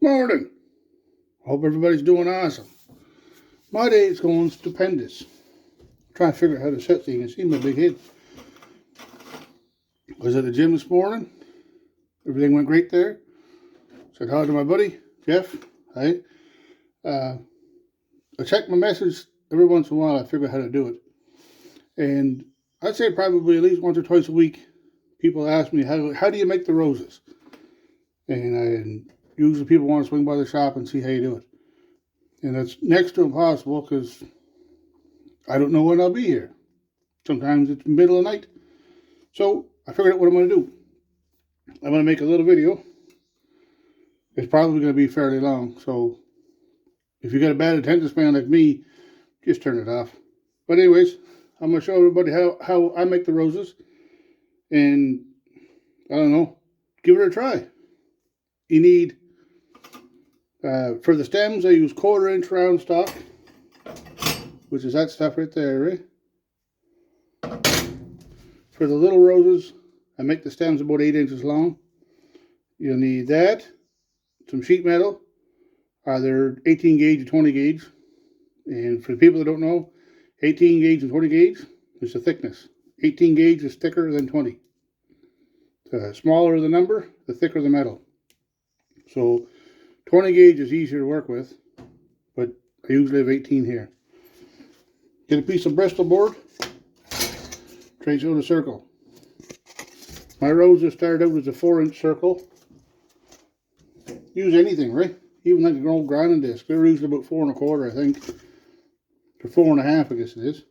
Morning. Hope everybody's doing awesome. My day is going stupendous. I'm trying to figure out how to sit so you can see my big head. I was at the gym this morning. Everything went great there. Said hi to my buddy, Jeff. Hi. I check my message every once in a while. I figure out how to do it. And I'd say probably at least once or twice a week, people ask me, how do you make the roses? And usually people want to swing by the shop and see how you do it. And that's next to impossible because I don't know when I'll be here. Sometimes it's middle of the night. So I figured out what I'm going to do. I'm going to make a little video. It's probably going to be fairly long. So if you got a bad attention span like me, just turn it off. But anyways, I'm going to show everybody how I make the roses. And I don't know, give it a try. You need, for the stems, I use 1/4 inch round stock, which is that stuff right there, right? For the little roses, I make the stems about 8 inches long. You'll need that, some sheet metal, either 18 gauge or 20 gauge. And for the people that don't know, 18 gauge and 20 gauge is the thickness. 18 gauge is thicker than 20. The smaller the number, the thicker the metal. So 20 gauge is easier to work with, but I usually have 18 here. Get a piece of Bristol board, trace out a circle. My roses started out as a 4-inch circle. Use anything, right? Even like an old grinding disc. They're usually about 4 1/4, I think. Or 4 1/2, I guess it is.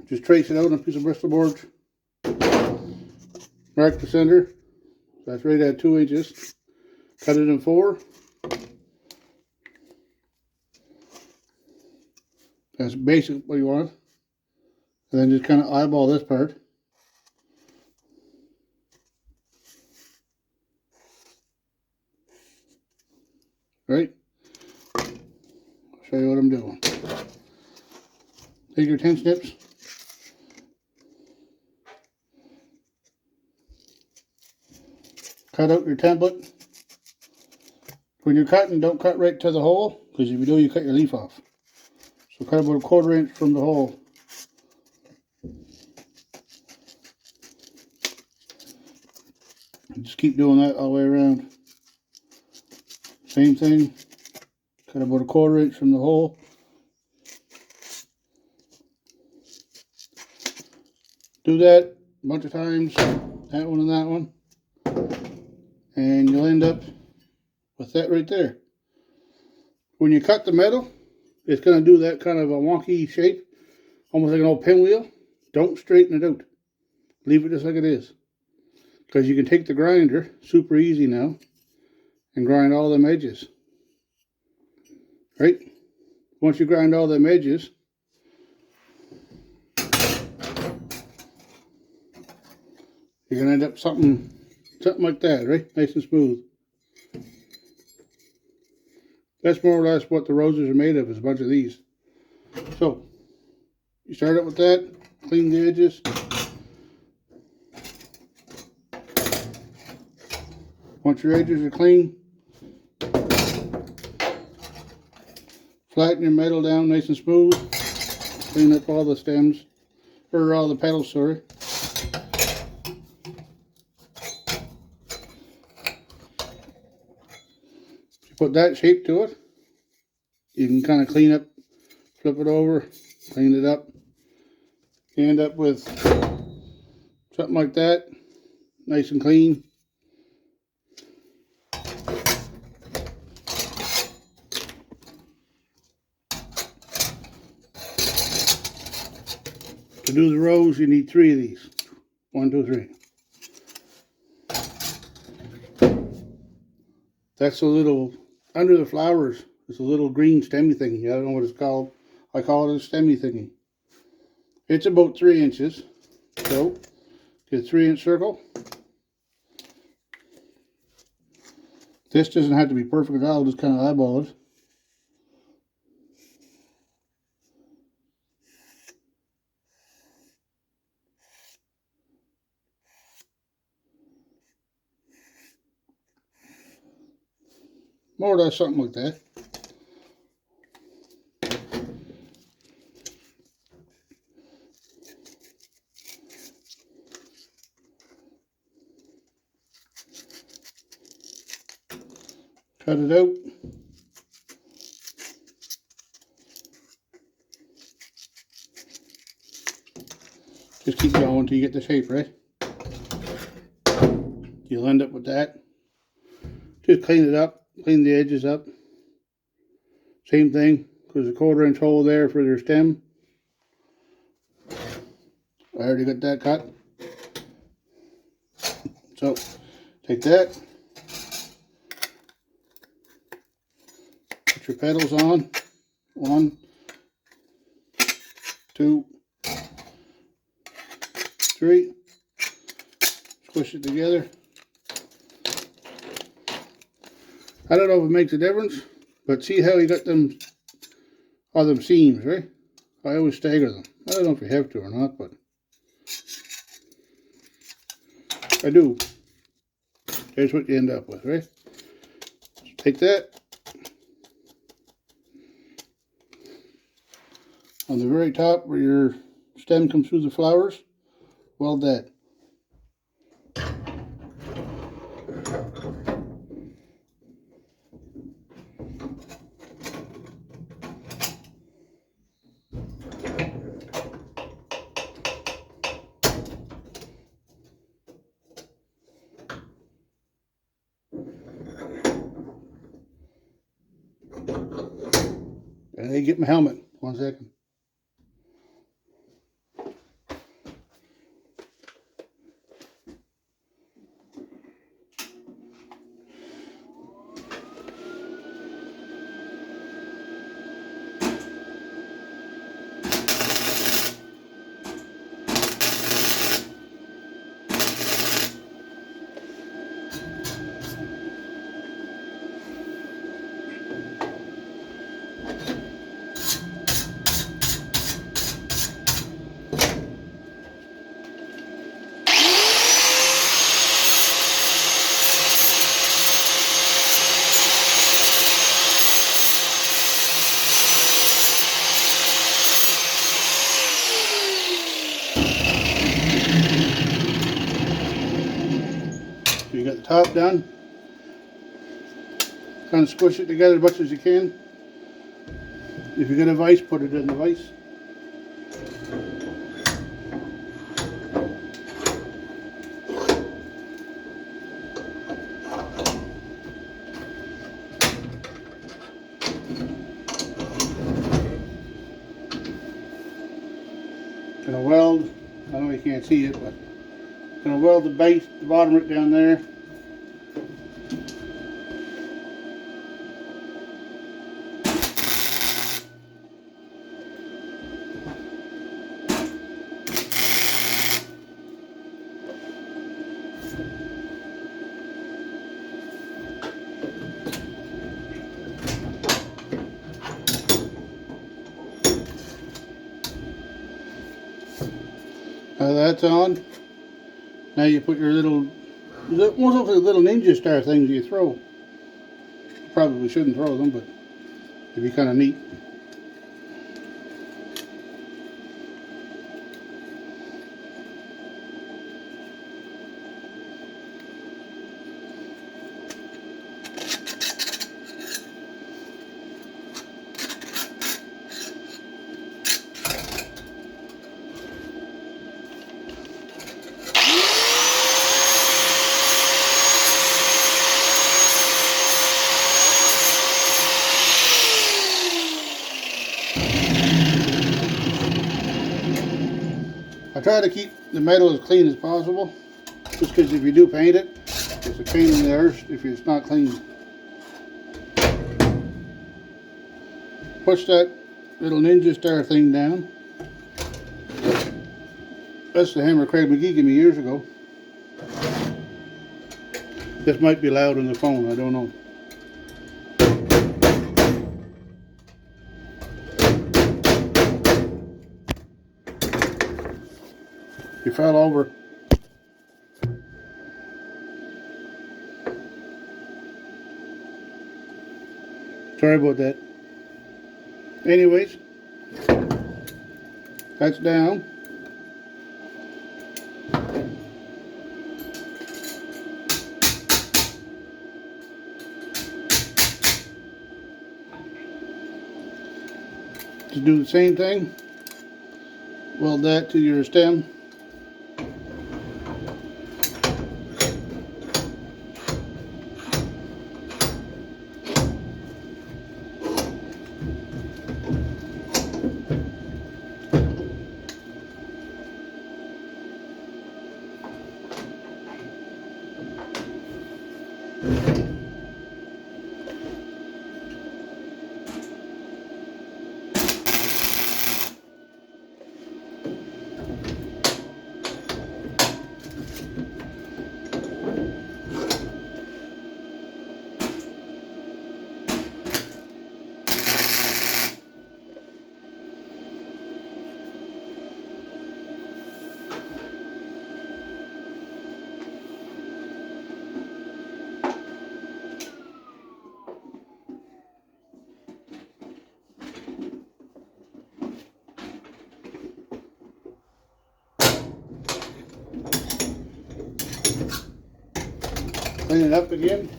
Just trace it out on a piece of Bristol board. Mark the center. That's right at 2 inches. Cut it in 4. That's basically what you want. And then just kind of eyeball this part. Right? I'll show you what I'm doing. Take your 10 snips. Cut out your template. When you're cutting, don't cut right to the hole, because if you do, you cut your leaf off. So cut about 1/4 inch from the hole. And just keep doing that all the way around. Same thing. Cut about 1/4 inch from the hole. Do that a bunch of times. That one and that one. And you'll end up with that right there. When you cut the metal, it's going to do that kind of a wonky shape, almost like an old pinwheel. Don't straighten it out. Leave it just like it is. Because you can take the grinder, super easy now, and grind all them edges. Right? Once you grind all them edges, you're going to end up something like that, right? Nice and smooth. That's more or less what the roses are made of, is a bunch of these. So, you start out with that, clean the edges. Once your edges are clean, flatten your metal down nice and smooth. Clean up all the stems, or all the petals, sorry. Put that shape to it. You can kind of clean up, flip it over, clean it up. You end up with something like that, nice and clean. To do the rose, you need 3 of these. 1, 2, 3. That's a little, under the flowers, it's a little green stemmy thingy. I don't know what it's called. I call it a stemmy thingy. It's about 3 inches. So, get a 3-inch circle. This doesn't have to be perfect at all, just kind of eyeball it. More or less something like that. Cut it out. Just keep going until you get the shape right. You'll end up with that. Just clean it up, clean the edges up. Same thing, there's a 1/4 inch hole there for their stem. I already got that cut. So, take that. Put your petals on. 1, 2, 3. Squish it together. I don't know if it makes a difference, but see how you got them, all them seams, right? I always stagger them. I don't know if you have to or not, but I do. Here's what you end up with, right? So take that. On the very top where your stem comes through the flowers, weld that. And I get my helmet. 1 second. You got the top done. Kind of squish it together as much as you can. If you got a vise, put it in the vise. Gonna weld, I know you can't see it, but gonna weld the base, the bottom right down there. Now that's on. Now you put your little, almost looks like little ninja star things you throw. You probably shouldn't throw them, but it'd be kind of neat. I try to keep the metal as clean as possible, just because if you do paint it, it's a pain in the arse if it's not clean. Push that little ninja star thing down. That's the hammer Craig McGee gave me years ago. This might be loud on the phone, I don't know. You fell over. Sorry about that. Anyways, that's down. To do the same thing, weld that to your stem. Clean it up again.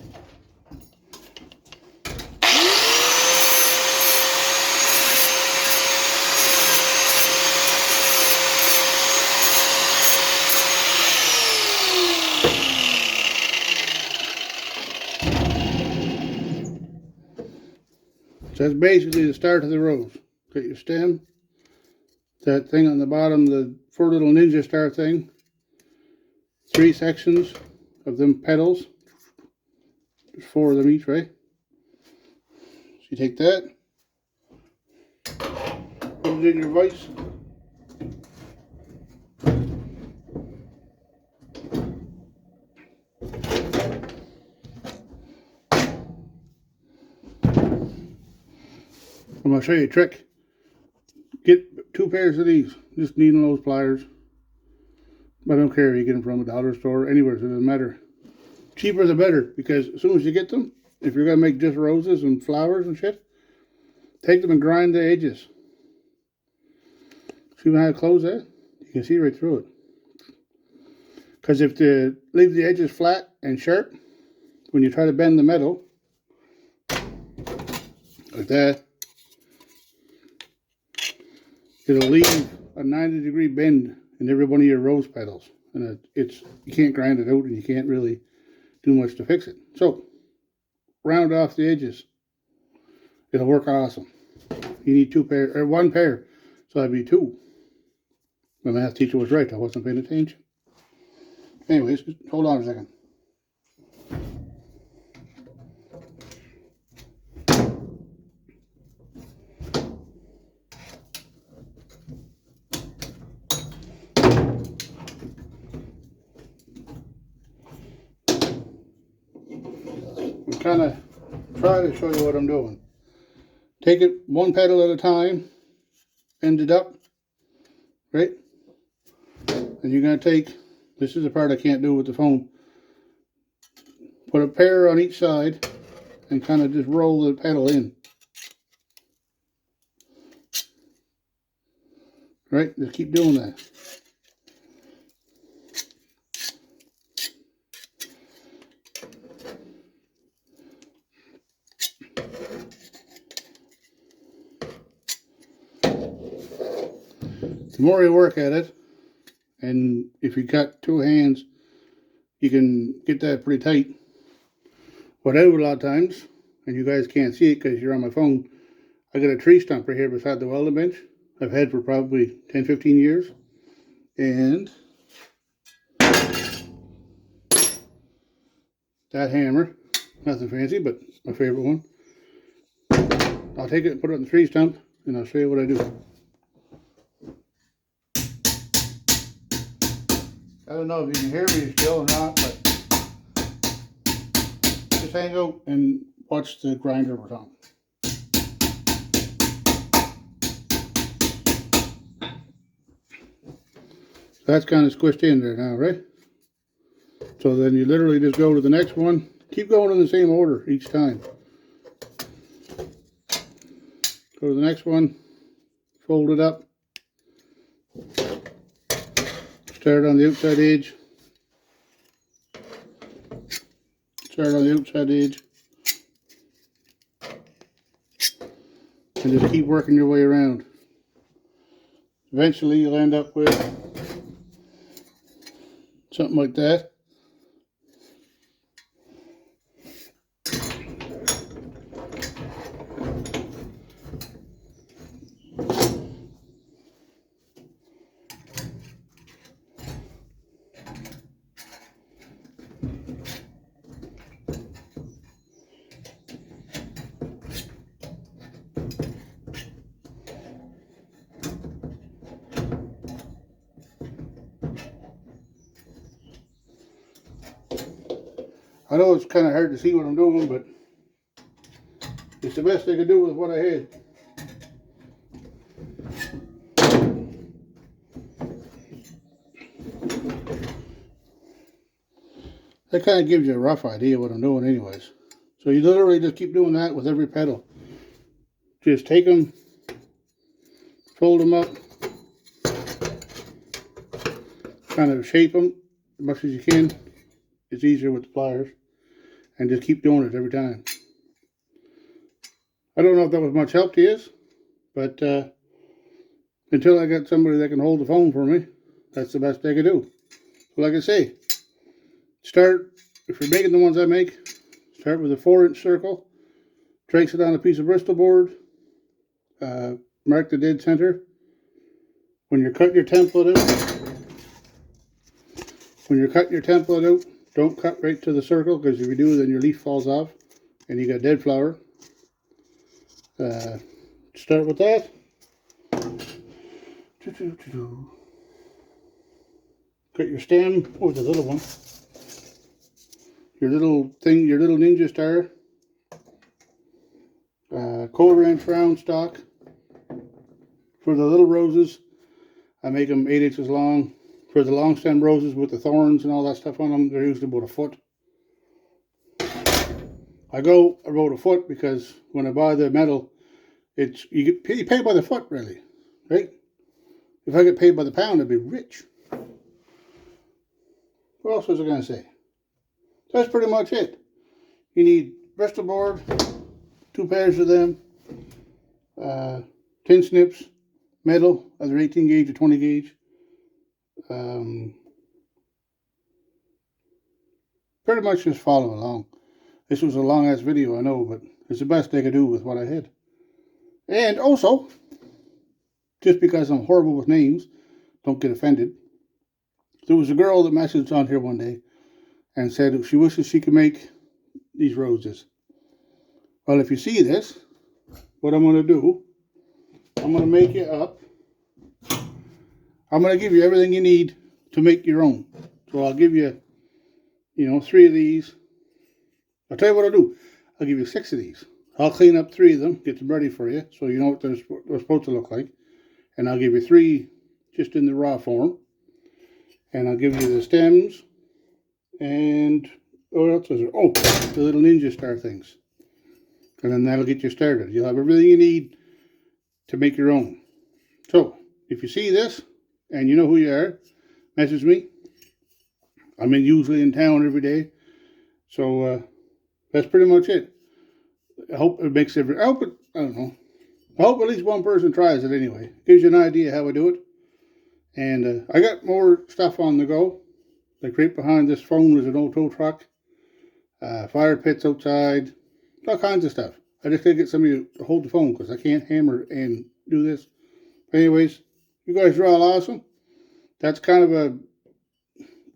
So that's basically the start of the rose. Got your stem, that thing on the bottom, the 4 little ninja star thing, 3 sections of them petals. There's 4 of them each, right? So you take that, put it in your vise. I'm going to show you a trick. Get 2 pairs of these, just needle nose pliers. I don't care if you get them from a dollar store, anywhere, so it doesn't matter. Cheaper the better, because as soon as you get them, if you're going to make just roses and flowers and shit, take them and grind the edges. See how I close that? You can see right through it. Because if you leave the edges flat and sharp, when you try to bend the metal, like that, it'll leave a 90-degree bend in every one of your rose petals. And you can't grind it out, and you can't really do much to fix it. So, round off the edges. It'll work awesome. You need 2 pair, or 1 pair, so that'd be 2. My math teacher was right, I wasn't paying attention. Anyways, hold on a second. I'm kind of trying to show you what I'm doing. Take it 1 petal at a time, end it up, right? And you're going to take, this is the part I can't do with the phone, put a pair on each side and kind of just roll the petal in. Right? Just keep doing that. The more you work at it, and if you got 2 hands, you can get that pretty tight. What I do a lot of times, and you guys can't see it because you're on my phone, I got a tree stump right here beside the welding bench. I've had for probably 10-15 years. And that hammer, nothing fancy, but my favorite one. I'll take it and put it on the tree stump, and I'll show you what I do. I don't know if you can hear me still or not, but just hang out and watch the grinder we're on. So that's kind of squished in there now, right? So then you literally just go to the next one. Keep going in the same order each time. Go to the next one, fold it up, start on the outside edge, and just keep working your way around. Eventually you'll end up with something like that. I know it's kind of hard to see what I'm doing, but it's the best I could do with what I had. That kind of gives you a rough idea what I'm doing anyways. So you literally just keep doing that with every pedal. Just take them, fold them up, kind of shape them as much as you can. It's easier with the pliers. And just keep doing it every time. I don't know if that was much help to you, but until I got somebody that can hold the phone for me, that's the best I could do. So like I say, start, if you're making the ones I make, start with a 4-inch circle, trace it on a piece of Bristol board, mark the dead center. When you're cutting your template out, don't cut right to the circle, because if you do, then your leaf falls off and you got dead flower. Start with that. Cut your stem, the little one. Your little thing, your little ninja star. Coal Ranch round stock. For the little roses, I make them 8 inches long. For the long stem roses with the thorns and all that stuff on them, they're usually about a foot. I go about a foot because when I buy the metal, you pay by the foot, really, right? If I get paid by the pound, I'd be rich. What else was I going to say? That's pretty much it. You need Bristol board, 2 pairs of them, 10 snips, metal, either 18 gauge or 20 gauge. Pretty much just follow along. This was a long ass video, I know, but it's the best I could do with what I had. And also, just because I'm horrible with names, don't get offended. There was a girl that messaged on here one day and said she wishes she could make these roses. Well, if you see this, what I'm going to do, I'm going to make it up. I'm going to give you everything you need to make your own. So I'll give you, 3 of these. I'll tell you what I'll do. I'll give you 6 of these. I'll clean up 3 of them, get them ready for you, so you know what they're supposed to look like. And I'll give you 3 just in the raw form. And I'll give you the stems. And what else is there? Oh, the little ninja star things. And then that'll get you started. You'll have everything you need to make your own. So, if you see this, and you know who you are, message me. I'm usually in town every day. So, that's pretty much it. I hope it makes I don't know. I hope at least one person tries it anyway. Gives you an idea how I do it. And I got more stuff on the go. Like right behind this phone is an old tow truck. Fire pits outside. All kinds of stuff. I just gotta get somebody to hold the phone because I can't hammer and do this. But anyways, you guys are all awesome. That's kind of a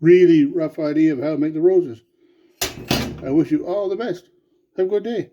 really rough idea of how to make the roses. I wish you all the best. Have a good day.